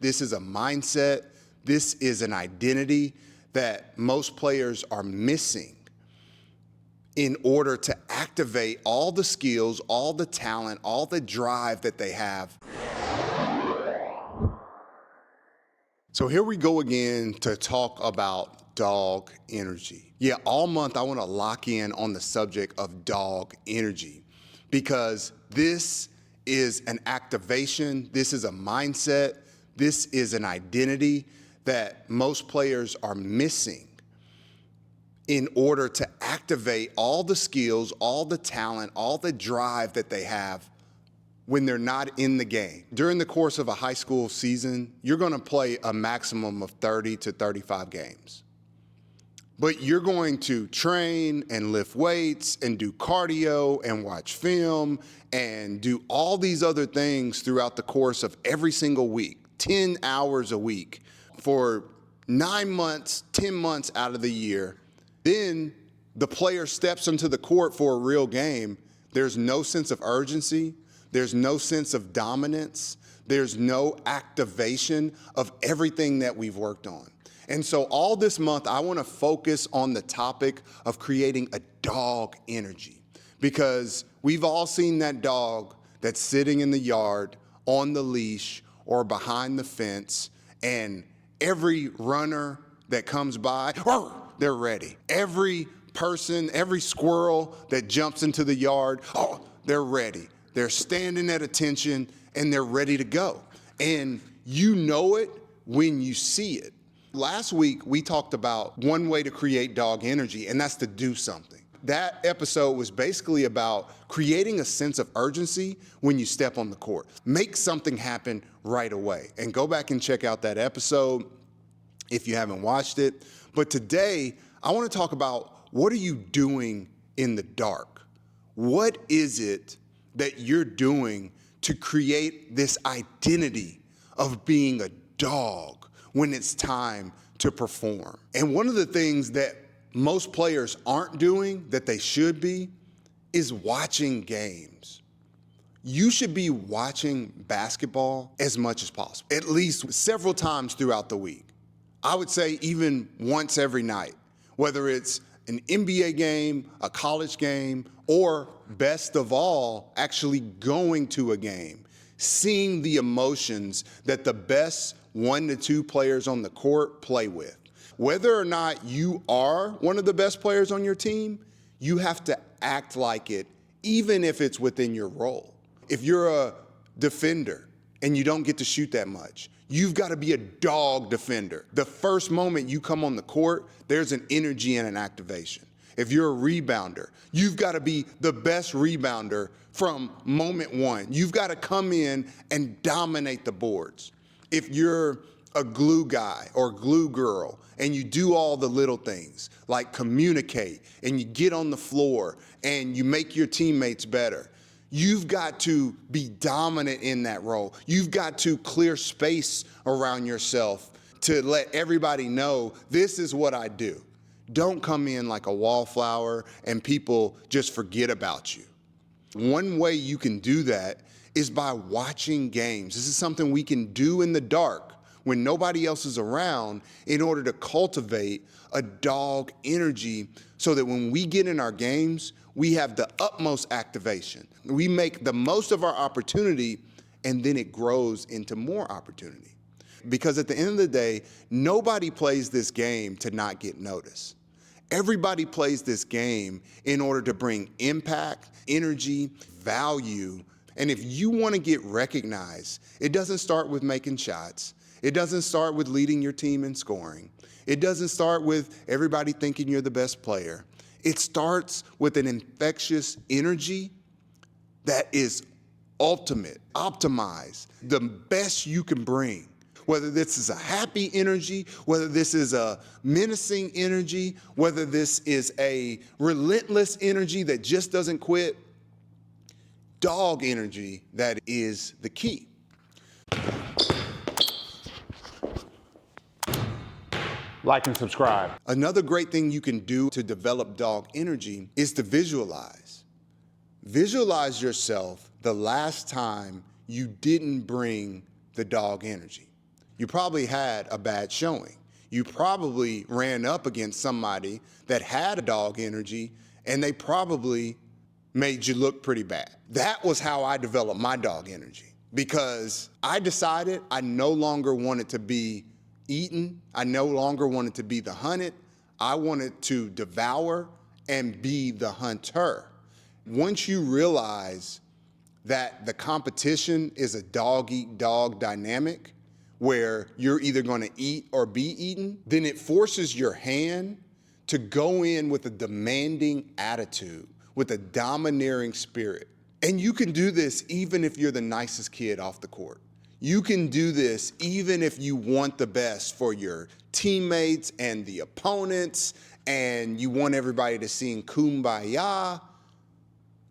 This is a mindset. This is an identity that most players are missing in order to activate all the skills, all the talent, all the drive that they have. So here we go again to talk about dog energy. Yeah, all month I want to lock in on the subject of dog energy because this is an activation, this is a mindset, this is an identity that most players are missing in order to activate all the skills, all the talent, all the drive that they have when they're not in the game. During the course of a high school season, you're going to play a maximum of 30 to 35 games. But you're going to train and lift weights and do cardio and watch film and do all these other things throughout the course of every single week, 10 hours a week for 9 months, 10 months out of the year. Then the player steps into the court for a real game. There's no sense of urgency. There's no sense of dominance. There's no activation of everything that we've worked on. And so all this month, I want to focus on the topic of creating a dog energy because we've all seen that dog that's sitting in the yard on the leash or behind the fence, and every runner that comes by, they're ready. Every person, every squirrel that jumps into the yard, they're ready. They're standing at attention and they're ready to go. And you know it when you see it. Last week, we talked about one way to create dog energy, and that's to do something. That episode was basically about creating a sense of urgency when you step on the court. Make something happen right away. And go back and check out that episode if you haven't watched it. But today, I want to talk about what are you doing in the dark? What is it that you're doing to create this identity of being a dog when it's time to perform? And one of the things that most players aren't doing that they should be is watching games. You should be watching basketball as much as possible, at least several times throughout the week. I would say even once every night, whether it's an NBA game, a college game, or best of all, actually going to a game, seeing the emotions that the best 1 to 2 players on the court play with. Whether or not you are one of the best players on your team, you have to act like it, even if it's within your role. If you're a defender and you don't get to shoot that much, you've got to be a dog defender. The first moment you come on the court, there's an energy and an activation. If you're a rebounder, you've got to be the best rebounder from moment one. You've got to come in and dominate the boards. If you're a glue guy or glue girl and you do all the little things like communicate and you get on the floor and you make your teammates better, you've got to be dominant in that role. You've got to clear space around yourself to let everybody know this is what I do. Don't come in like a wallflower and people just forget about you. One way you can do that is by watching games. This is something we can do in the dark when nobody else is around in order to cultivate a dog energy so that when we get in our games, we have the utmost activation. We make the most of our opportunity and then it grows into more opportunity. Because at the end of the day, nobody plays this game to not get noticed. Everybody plays this game in order to bring impact, energy, value. And if you want to get recognized, it doesn't start with making shots. It doesn't start with leading your team in scoring. It doesn't start with everybody thinking you're the best player. It starts with an infectious energy that is ultimate, optimized, the best you can bring. Whether this is a happy energy, whether this is a menacing energy, whether this is a relentless energy that just doesn't quit, dog energy, that is the key. Like and subscribe. Another great thing you can do to develop dog energy is to visualize. Visualize yourself the last time you didn't bring the dog energy. You probably had a bad showing. You probably ran up against somebody that had a dog energy, and they probably made you look pretty bad. That was how I developed my dog energy, because I decided I no longer wanted to be eaten. I no longer wanted to be the hunted. I wanted to devour and be the hunter. Once you realize that the competition is a dog-eat-dog dynamic, where you're either going to eat or be eaten, then it forces your hand to go in with a demanding attitude, with a domineering spirit. And you can do this even if you're the nicest kid off the court. You can do this even if you want the best for your teammates and the opponents, and you want everybody to sing Kumbaya.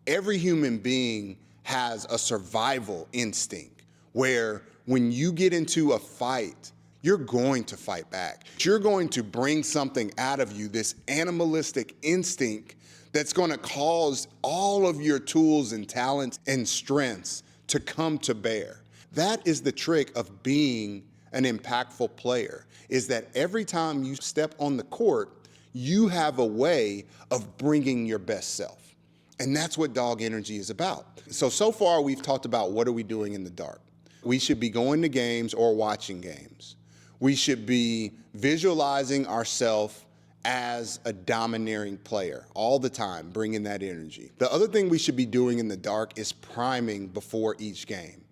Every human being has a survival instinct where when you get into a fight, you're going to fight back. You're going to bring something out of you, this animalistic instinct that's going to cause all of your tools and talents and strengths to come to bear. That is the trick of being an impactful player, is that every time you step on the court, you have a way of bringing your best self. And that's what dog energy is about. So far we've talked about what are we doing in the dark. We should be going to games or watching games. We should be visualizing ourselves as a domineering player all the time, bringing that energy. The other thing we should be doing in the dark is priming before each game.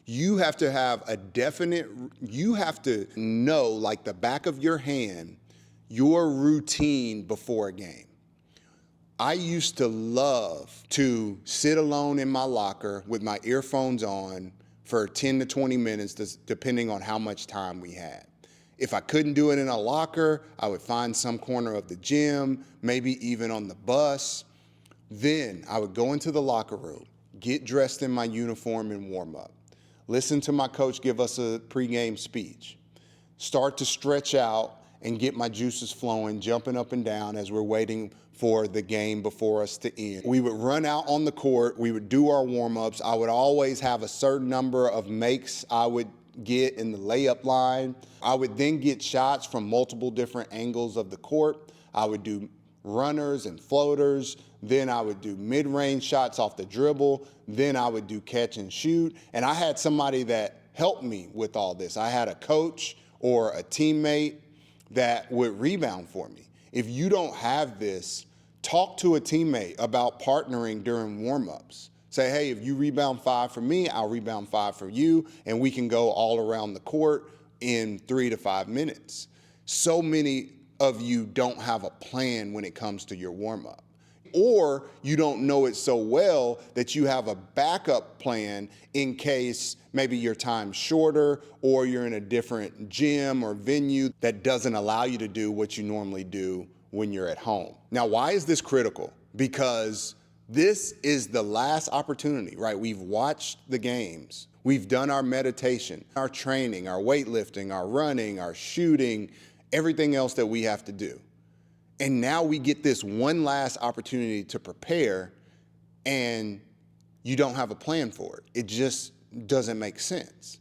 You have to have you have to know, like the back of your hand, your routine before a game. I used to love to sit alone in my locker with my earphones on for 10 to 20 minutes, depending on how much time we had. If I couldn't do it in a locker, I would find some corner of the gym, maybe even on the bus. Then I would go into the locker room, get dressed in my uniform and warm up, listen to my coach give us a pregame speech, start to stretch out and get my juices flowing, jumping up and down as we're waiting for the game before us to end. We would run out on the court, we would do our warm-ups. I would always have a certain number of makes I would get in the layup line. I would then get shots from multiple different angles of the court. I would do runners and floaters. Then I would do mid-range shots off the dribble. Then I would do catch and shoot. And I had somebody that helped me with all this. I had a coach or a teammate that would rebound for me. If you don't have this, talk to a teammate about partnering during warm-ups. Say, hey, if you rebound 5 for me, I'll rebound 5 for you, and we can go all around the court in 3 to 5 minutes. So many of you don't have a plan when it comes to your warm-up. Or you don't know it so well that you have a backup plan in case maybe your time's shorter or you're in a different gym or venue that doesn't allow you to do what you normally do when you're at home. Now, why is this critical? Because this is the last opportunity, right? We've watched the games. We've done our meditation, our training, our weightlifting, our running, our shooting, everything else that we have to do. And now we get this one last opportunity to prepare, and you don't have a plan for it. It just doesn't make sense.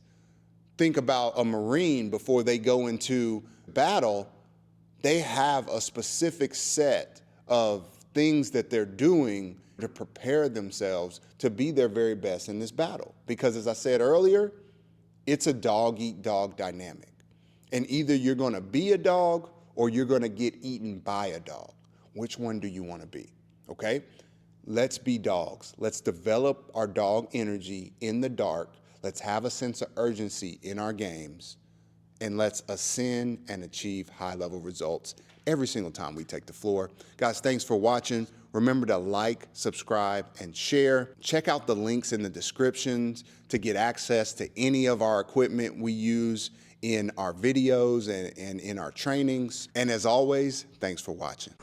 Think about a Marine before they go into battle. They have a specific set of things that they're doing to prepare themselves to be their very best in this battle. Because as I said earlier, it's a dog-eat-dog dynamic. And either you're going to be a dog or you're going to get eaten by a dog. Which one do you want to be? Okay? Let's be dogs. Let's develop our dog energy in the dark. Let's have a sense of urgency in our games. And let's ascend and achieve high-level results every single time we take the floor. Guys, thanks for watching. Remember to like, subscribe, and share. Check out the links in the descriptions to get access to any of our equipment we use in our videos and in our trainings. And as always, thanks for watching.